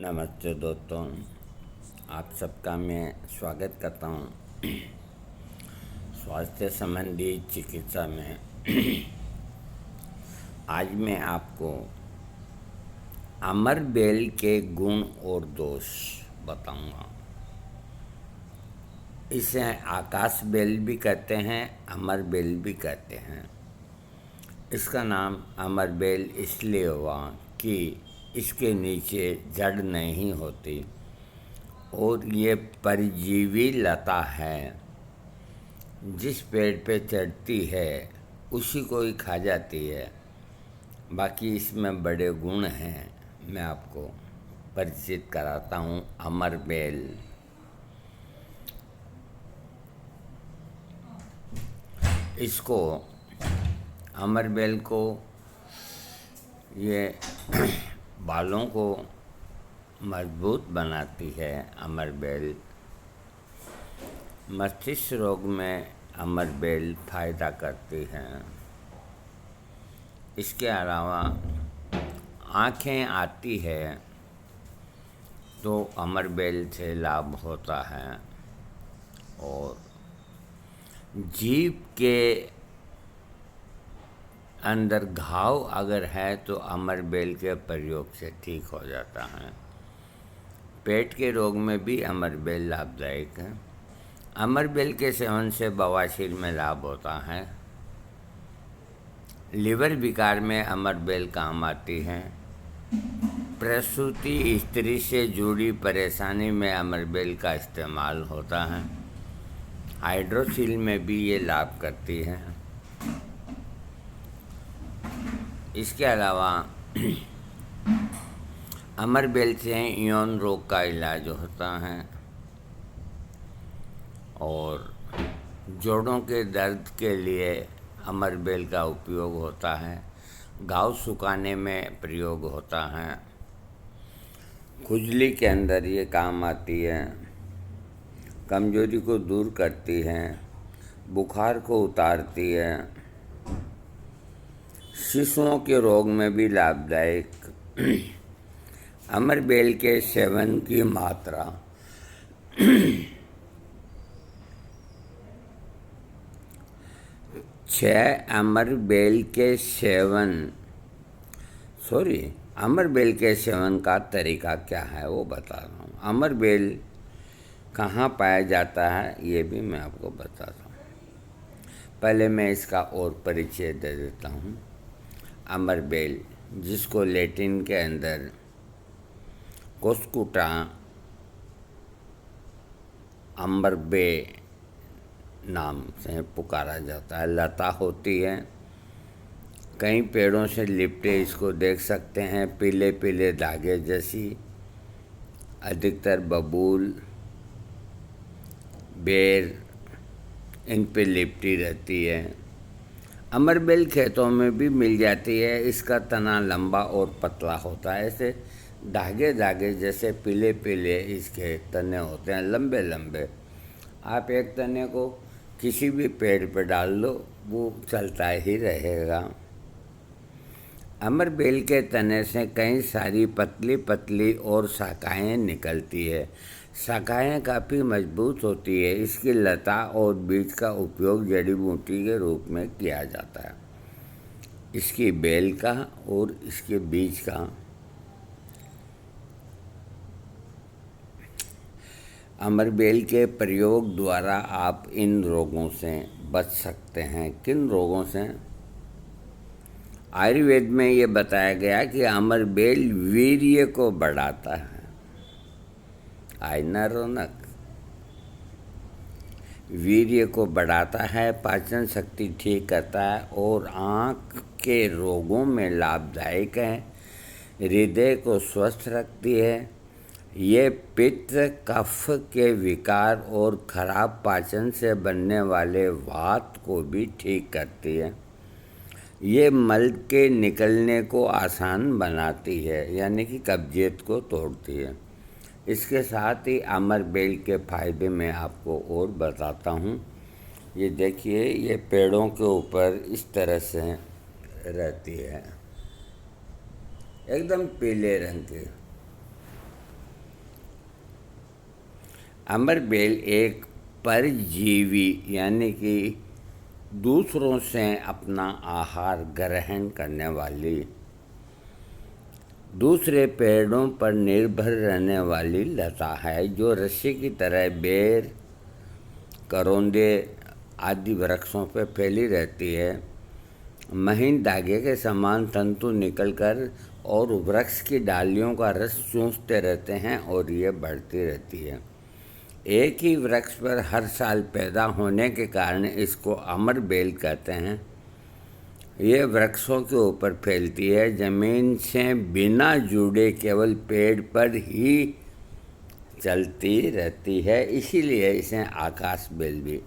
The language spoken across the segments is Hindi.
नमस्ते दोस्तों, आप सबका मैं स्वागत करता हूँ स्वास्थ्य संबंधी चिकित्सा में। आज मैं आपको अमरबेल के गुण और दोष बताऊंगा। इसे आकाश बेल भी कहते हैं, अमरबेल भी कहते हैं। इसका नाम अमरबेल इसलिए हुआ कि इसके नीचे जड़ नहीं होती और ये परजीवी लता है। जिस पेड़ पे चढ़ती है उसी को ही खा जाती है। बाकी इसमें बड़े गुण हैं, मैं आपको परिचित कराता हूँ। अमरबेल इसको अमरबेल को ये बालों को मजबूत बनाती है। अमरबेल मस्तिष्क रोग में अमरबेल फायदा करती है। इसके अलावा आँखें आती है तो अमरबेल से लाभ होता है। और जीभ के अंदर घाव अगर है तो अमरबेल के प्रयोग से ठीक हो जाता है। पेट के रोग में भी अमरबेल लाभदायक है। अमरबेल के सेवन से बवासीर में लाभ होता है। लिवर विकार में अमरबेल काम आती है। प्रसूति स्त्री से जुड़ी परेशानी में अमरबेल का इस्तेमाल होता है। हाइड्रोसील में भी ये लाभ करती है। इसके अलावा अमरबेल से यौन रोग का इलाज होता है और जोड़ों के दर्द के लिए अमरबेल का उपयोग होता है। घाव सुखाने में प्रयोग होता है। खुजली के अंदर ये काम आती है। कमजोरी को दूर करती है। बुखार को उतारती है। शिशुओं के रोग में भी लाभदायक। अमरबेल के सेवन की मात्रा 6 अमरबेल के सेवन का तरीका क्या है वो बता रहा हूँ। अमरबेल कहाँ पाया जाता है ये भी मैं आपको बताता हूँ। पहले मैं इसका और परिचय दे देता हूँ। अमरबेल, जिसको लैटिन के अंदर कोस्कुटा अम्बरबे नाम से पुकारा जाता है, लता होती है। कई पेड़ों से लिपटे इसको देख सकते हैं, पीले पीले धागे जैसी। अधिकतर बबूल, बेर इन पे लिपटी रहती है। अमरबेल खेतों में भी मिल जाती है। इसका तना लंबा और पतला होता है। ऐसे धागे धागे जैसे पीले पीले इसके तने होते हैं, लंबे लंबे। आप एक तने को किसी भी पेड़ पर डाल लो, वो चलता ही रहेगा। अमरबेल के तने से कई सारी पतली पतली और शाखाएं निकलती है। शाखाएं काफ़ी मजबूत होती है। इसकी लता और बीज का उपयोग जड़ी बूटी के रूप में किया जाता है। इसकी बेल का और इसके बीज का अमरबेल के प्रयोग द्वारा आप इन रोगों से बच सकते हैं। किन रोगों से? आयुर्वेद में ये बताया गया कि अमरबेल वीर्य को बढ़ाता है। आयना रौनक वीर्य को बढ़ाता है, पाचन शक्ति ठीक करता है और आँख के रोगों में लाभदायक है। हृदय को स्वस्थ रखती है। ये पित्त, कफ के विकार और खराब पाचन से बनने वाले वात को भी ठीक करती है। ये मल के निकलने को आसान बनाती है, यानी कि कब्जियत को तोड़ती है। इसके साथ ही अमरबेल के फायदे मैं आपको और बताता हूँ। ये देखिए, ये पेड़ों के ऊपर इस तरह से रहती है, एकदम पीले रंग की। अमरबेल एक परजीवी यानी कि दूसरों से अपना आहार ग्रहण करने वाली, दूसरे पेड़ों पर निर्भर रहने वाली लता है जो रस्सी की तरह बेर, करौंदे आदि वृक्षों पर फैली रहती है। महीन धागे के समान तंतु निकलकर और वृक्ष की डालियों का रस चूसते रहते हैं और ये बढ़ती रहती है। एक ही वृक्ष पर हर साल पैदा होने के कारण इसको अमरबेल कहते हैं। ये वृक्षों के ऊपर फैलती है, ज़मीन से बिना जुड़े केवल पेड़ पर ही चलती रहती है, इसीलिए इसे आकाश बेल भी।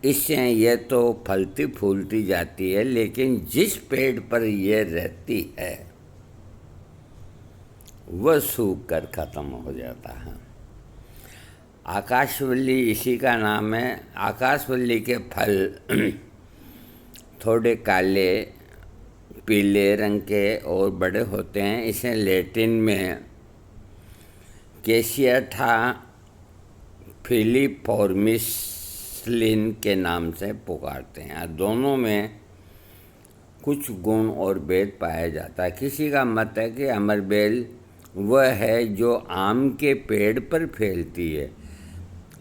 इससे ये तो फलती फूलती जाती है, लेकिन जिस पेड़ पर ये रहती है वह सूख कर ख़त्म हो जाता है। आकाशवल्ली इसी का नाम है। आकाशवल्ली के फल थोड़े काले पीले रंग के और बड़े होते हैं। इसे लैटिन में कैसिया फिलीफॉर्मिसलिन के नाम से पुकारते हैं। दोनों में कुछ गुण और भेद पाया जाता है। किसी का मत है कि अमरबेल वह है जो आम के पेड़ पर फैलती है,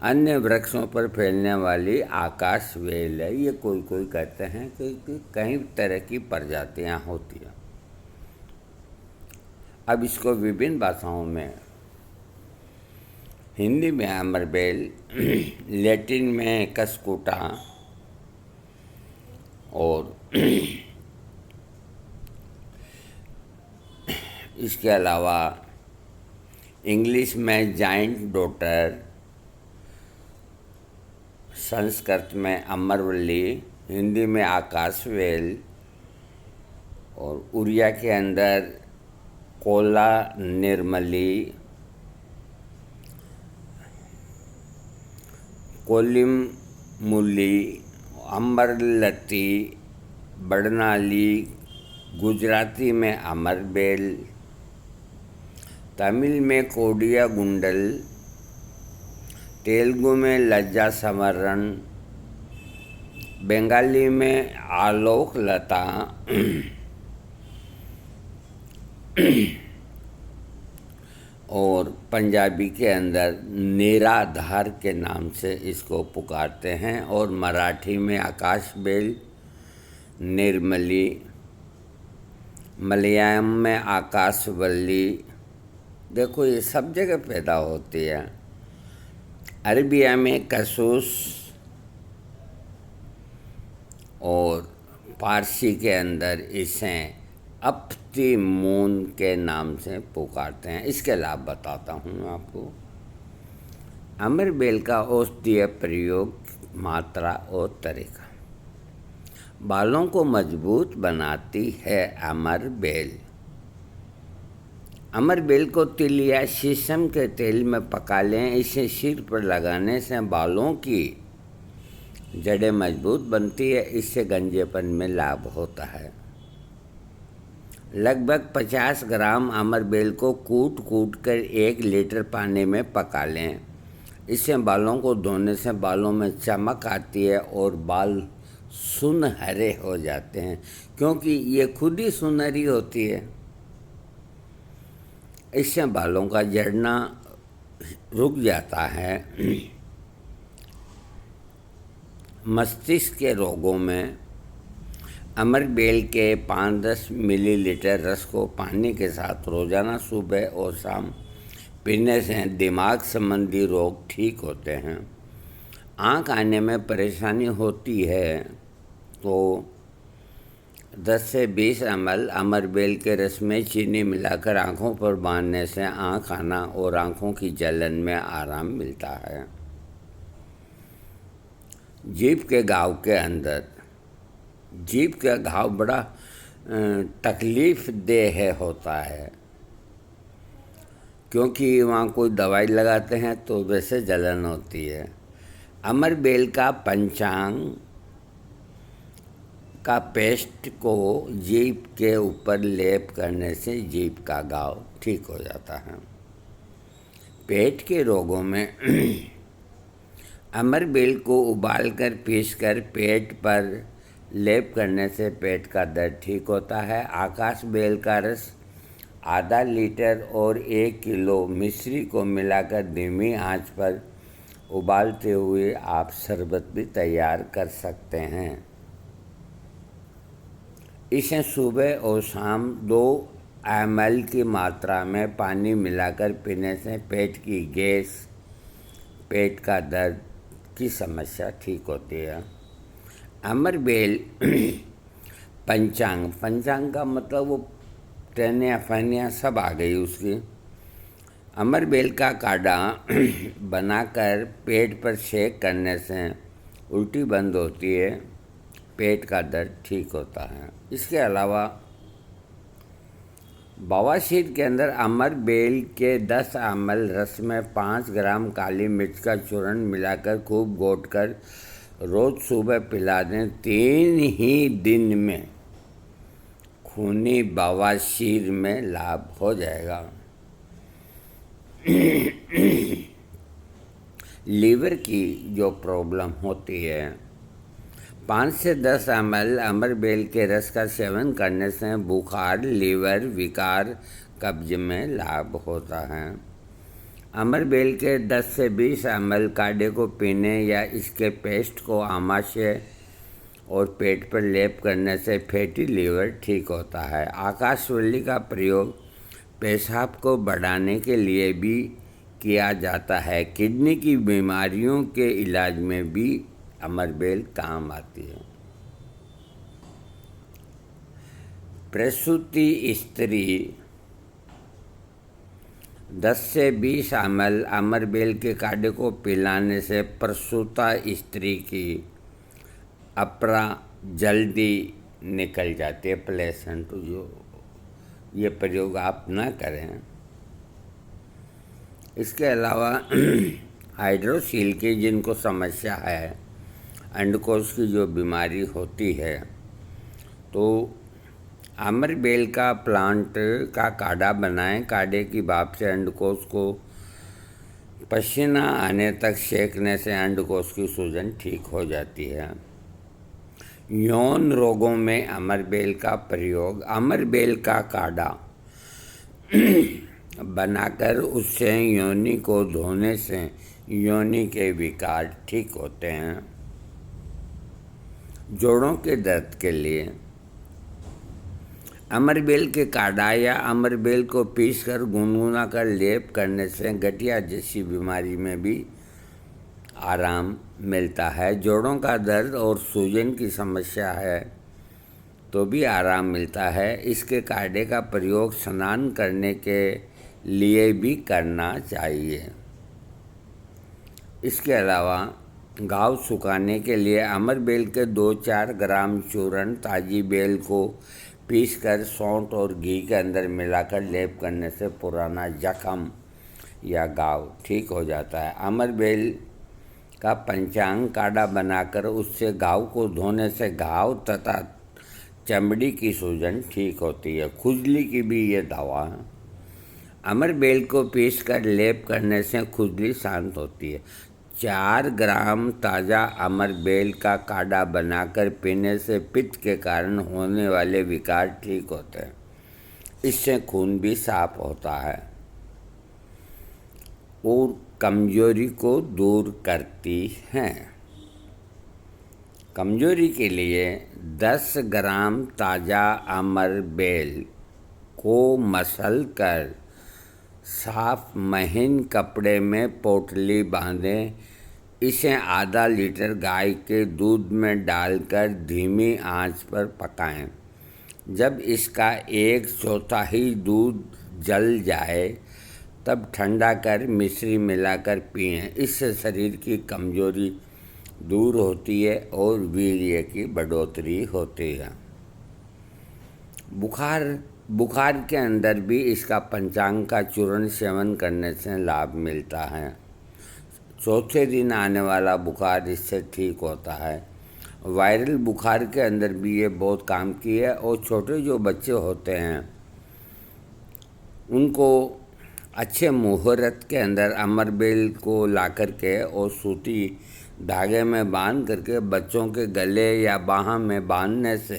अन्य वृक्षों पर फैलने वाली आकाशवेल है। ये कोई कोई कहते हैं कि कई तरह की प्रजातियां होती हैं। अब इसको विभिन्न भाषाओं में, हिंदी में अमरबेल, लैटिन में कस्कुटा और इसके अलावा इंग्लिश में जाइंट डॉटर, संस्कृत में अमरवल्ली, हिंदी में आकाशवेल और उड़िया के अंदर कोला निर्मली, कोलिम मुली, अमरलती, बड़नाली, गुजराती में अमरबेल, तमिल में कोडिया गुंडल, तेलुगु में लज्जा समरण, बंगाली में आलोक लता और पंजाबी के अंदर निराधार के नाम से इसको पुकारते हैं, और मराठी में आकाशबेल, निर्मली, मलयालम में आकाशवल्ली। देखो ये सब जगह पैदा होती है। अरबिया में कसूस और फारसी के अंदर इसे अफ्तीमून के नाम से पुकारते हैं। इसके लाभ बताता हूँ आपको। अमरबेल का औषधीय प्रयोग, मात्रा और तरीका। बालों को मजबूत बनाती है अमरबेल। अमरबेल को तिल या शीशम के तेल में पका लें। इसे सिर पर लगाने से बालों की जड़ें मजबूत बनती है। इससे गंजेपन में लाभ होता है। लगभग 50 ग्राम अमरबेल को कूट कूट कर 1 लीटर पानी में पका लें। इससे बालों को धोने से बालों में चमक आती है और बाल सुनहरे हो जाते हैं, क्योंकि ये खुद ही सुनहरी होती है। इससे बालों का झड़ना रुक जाता है। मस्तिष्क के रोगों में अमरबेल के 5-10 मिलीलीटर रस को पानी के साथ रोज़ाना सुबह और शाम पीने से दिमाग संबंधी रोग ठीक होते हैं। आँख आने में परेशानी होती है तो 10 से 20 ml अमरबेल के रस में चीनी मिलाकर आँखों पर बांधने से आँख आना और आँखों की जलन में आराम मिलता है। जीभ के घाव के अंदर, जीभ का घाव बड़ा तकलीफ़ देह होता है, क्योंकि वहाँ कोई दवाई लगाते हैं तो वैसे जलन होती है। अमरबेल का पंचांग का पेस्ट को जीभ के ऊपर लेप करने से जीभ का घाव ठीक हो जाता है। पेट के रोगों में अमरबेल को उबालकर पीसकर पेट पर लेप करने से पेट का दर्द ठीक होता है। आकाश बेल का रस आधा लीटर और 1 किलो मिश्री को मिलाकर धीमी आंच पर उबालते हुए आप शरबत भी तैयार कर सकते हैं। इसे सुबह और शाम 2 ml की मात्रा में पानी मिलाकर पीने से पेट की गैस, पेट का दर्द की समस्या ठीक होती है। अमरबेल पंचांग का मतलब वो टहनियाँ फहनियाँ सब आ गई उसकी। अमरबेल का काढ़ा बनाकर पेट पर सेक करने से उल्टी बंद होती है, पेट का दर्द ठीक होता है। इसके अलावा बवासीर के अंदर अमरबेल के 10 ml रस में 5 ग्राम काली मिर्च का चूर्ण मिलाकर खूब घोटकर रोज़ सुबह पिला दें। 3 ही दिन में खूनी बवासीर में लाभ हो जाएगा। लीवर की जो प्रॉब्लम होती है, 5 से 10 ml अमरबेल के रस का सेवन करने से बुखार, लीवर विकार, कब्ज में लाभ होता है। अमरबेल के 10 से 20 ml काढ़े को पीने या इसके पेस्ट को आमाशय और पेट पर लेप करने से फैटी लीवर ठीक होता है। आकाशवल्ली का प्रयोग पेशाब को बढ़ाने के लिए भी किया जाता है। किडनी की बीमारियों के इलाज में भी अमरबेल काम आती है। प्रसूति स्त्री 10 से 20 ml अमरबेल के काढ़े को पिलाने से प्रसूता स्त्री की अपरा जल्दी निकल जाती है, प्लेसेंट। जो ये प्रयोग आप ना करें। इसके अलावा हाइड्रोसील की जिनको समस्या है, अंडकोश की जो बीमारी होती है, तो अमरबेल का प्लांट का काढ़ा बनाएं। काढ़े की भाप से अंडकोश को पसीना आने तक सेकने से अंडकोश की सूजन ठीक हो जाती है। यौन रोगों में अमरबेल का प्रयोग, अमरबेल का काढ़ा बनाकर उससे योनि को धोने से योनि के विकार ठीक होते हैं। जोड़ों के दर्द के लिए अमरबेल के काढ़ा या अमरबेल को पीसकर गुनगुना कर लेप करने से गठिया जैसी बीमारी में भी आराम मिलता है। जोड़ों का दर्द और सूजन की समस्या है तो भी आराम मिलता है। इसके काढ़े का प्रयोग स्नान करने के लिए भी करना चाहिए। इसके अलावा घाव सुखाने के लिए अमरबेल के 2-4 ग्राम चूर्ण ताजी बेल को पीसकर सौंठ और घी के अंदर मिलाकर लेप करने से पुराना जख्म या घाव ठीक हो जाता है। अमरबेल का पंचांग काढ़ा बनाकर उससे घाव को धोने से घाव तथा चमड़ी की सूजन ठीक होती है। खुजली की भी ये दवा है। अमरबेल को पीसकर लेप करने से खुजली शांत होती है। 4 ग्राम ताज़ा अमरबेल का काढ़ा बनाकर पीने से पित्त के कारण होने वाले विकार ठीक होते हैं। इससे खून भी साफ होता है और कमजोरी को दूर करती हैं। कमजोरी के लिए 10 ग्राम ताज़ा अमरबेल को मसलकर साफ महीन कपड़े में पोटली बांधें। इसे आधा लीटर गाय के दूध में डालकर धीमी आंच पर पकाएं। जब इसका 1/4 दूध जल जाए तब ठंडा कर मिश्री मिलाकर पिएं। इससे शरीर की कमजोरी दूर होती है और वीर्य की बढ़ोतरी होती है। बुखार के अंदर भी इसका पंचांग का चूर्ण सेवन करने से लाभ मिलता है। चौथे दिन आने वाला बुखार इससे ठीक होता है। वायरल बुखार के अंदर भी ये बहुत काम की है। और छोटे जो बच्चे होते हैं उनको अच्छे मुहूर्त के अंदर अमरबेल को ला करके और सूती धागे में बांध करके बच्चों के गले या बाह में बांधने से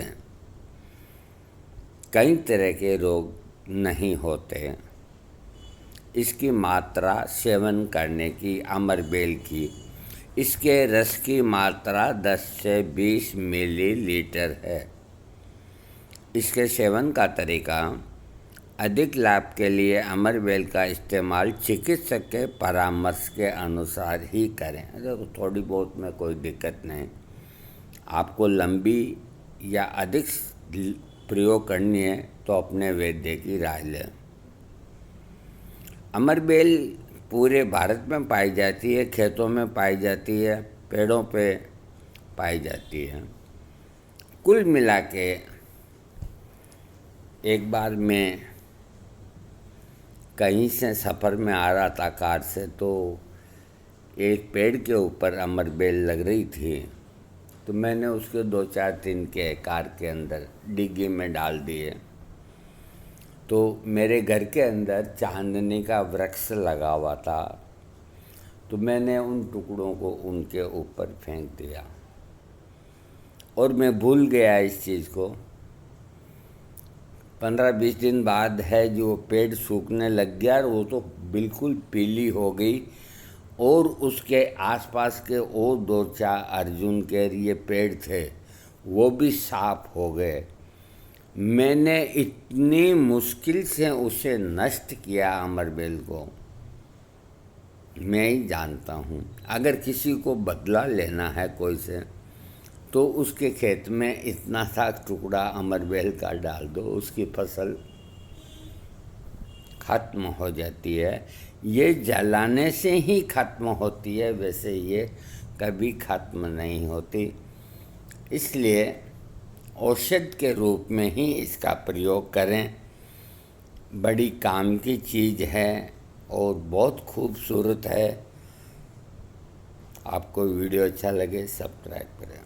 कई तरह के रोग नहीं होते। इसकी मात्रा सेवन करने की अमरबेल की, इसके रस की मात्रा 10 से 20 मिलीलीटर है। इसके सेवन का तरीका, अधिक लाभ के लिए अमरबेल का इस्तेमाल चिकित्सक के परामर्श के अनुसार ही करें। देखो थोड़ी बहुत में कोई दिक्कत नहीं, आपको लंबी या अधिक प्रयोग करनी है तो अपने वैद्य की राय लें। अमरबेल पूरे भारत में पाई जाती है, खेतों में पाई जाती है, पेड़ों पे पाई जाती है। कुल मिला के एक बार मैं कहीं से सफ़र में आ रहा था कार से, तो एक पेड़ के ऊपर अमरबेल लग रही थी, तो मैंने उसके 2-4 तिनके कार के अंदर डिग्गी में डाल दिए। तो मेरे घर के अंदर चांदनी का वृक्ष लगा हुआ था, तो मैंने उन टुकड़ों को उनके ऊपर फेंक दिया और मैं भूल गया इस चीज़ को। 15-20 दिन बाद है जो पेड़ सूखने लग गया और वो तो बिल्कुल पीली हो गई, और उसके आसपास के और 2-4 अर्जुन के ये पेड़ थे वो भी साफ हो गए। मैंने इतनी मुश्किल से उसे नष्ट किया अमरबेल को, मैं ही जानता हूँ। अगर किसी को बदला लेना है कोई से, तो उसके खेत में इतना सा टुकड़ा अमरबेल का डाल दो, उसकी फसल खत्म हो जाती है। ये जलाने से ही खत्म होती है, वैसे ये कभी खत्म नहीं होती। इसलिए औषध के रूप में ही इसका प्रयोग करें। बड़ी काम की चीज़ है और बहुत खूबसूरत है। आपको वीडियो अच्छा लगे सब्सक्राइब करें।